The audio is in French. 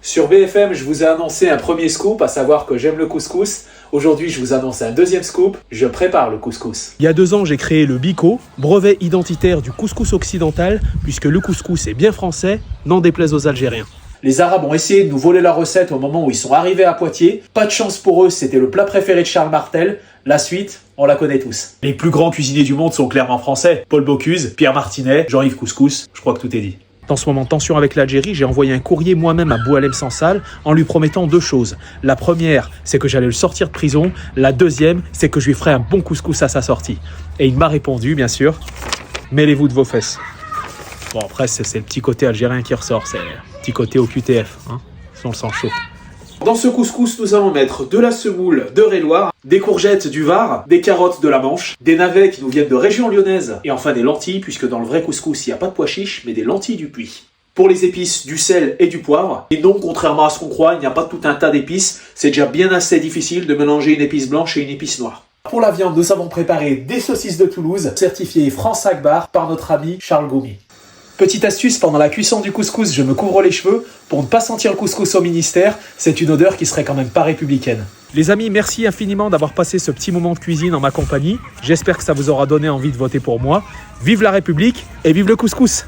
Sur BFM, je vous ai annoncé un premier scoop, à savoir que j'aime le couscous. Aujourd'hui, je vous annonce un deuxième scoop, je prépare le couscous. Il y a 2 ans, j'ai créé le BICO, brevet identitaire du couscous occidental, puisque le couscous est bien français, n'en déplaise aux Algériens. Les Arabes ont essayé de nous voler la recette au moment où ils sont arrivés à Poitiers. Pas de chance pour eux, c'était le plat préféré de Charles Martel. La suite, on la connaît tous. Les plus grands cuisiniers du monde sont clairement français. Paul Bocuse, Pierre Martinet, Jean-Yves Couscous, je crois que tout est dit. Dans ce moment de tension avec l'Algérie, j'ai envoyé un courrier moi-même à Boualem Sansal en lui promettant 2 choses. La première, c'est que j'allais le sortir de prison. La deuxième, c'est que je lui ferais un bon couscous à sa sortie. Et il m'a répondu, bien sûr, mêlez-vous de vos fesses. Bon, après, c'est le petit côté algérien qui ressort, c'est le petit côté au QTF, hein, si on le sent chaud. Dans ce couscous, nous allons mettre de la semoule de Réloir, des courgettes du Var, des carottes de la Manche, des navets qui nous viennent de région lyonnaise, et enfin des lentilles, puisque dans le vrai couscous, il n'y a pas de pois chiches, mais des lentilles du Puy. Pour les épices, du sel et du poivre. Et non, contrairement à ce qu'on croit, il n'y a pas tout un tas d'épices. C'est déjà bien assez difficile de mélanger une épice blanche et une épice noire. Pour la viande, nous avons préparé des saucisses de Toulouse, certifiées France Akbar par notre ami Charles Goumy. Petite astuce, pendant la cuisson du couscous, je me couvre les cheveux pour ne pas sentir le couscous au ministère. C'est une odeur qui serait quand même pas républicaine. Les amis, merci infiniment d'avoir passé ce petit moment de cuisine en ma compagnie. J'espère que ça vous aura donné envie de voter pour moi. Vive la République et vive le couscous!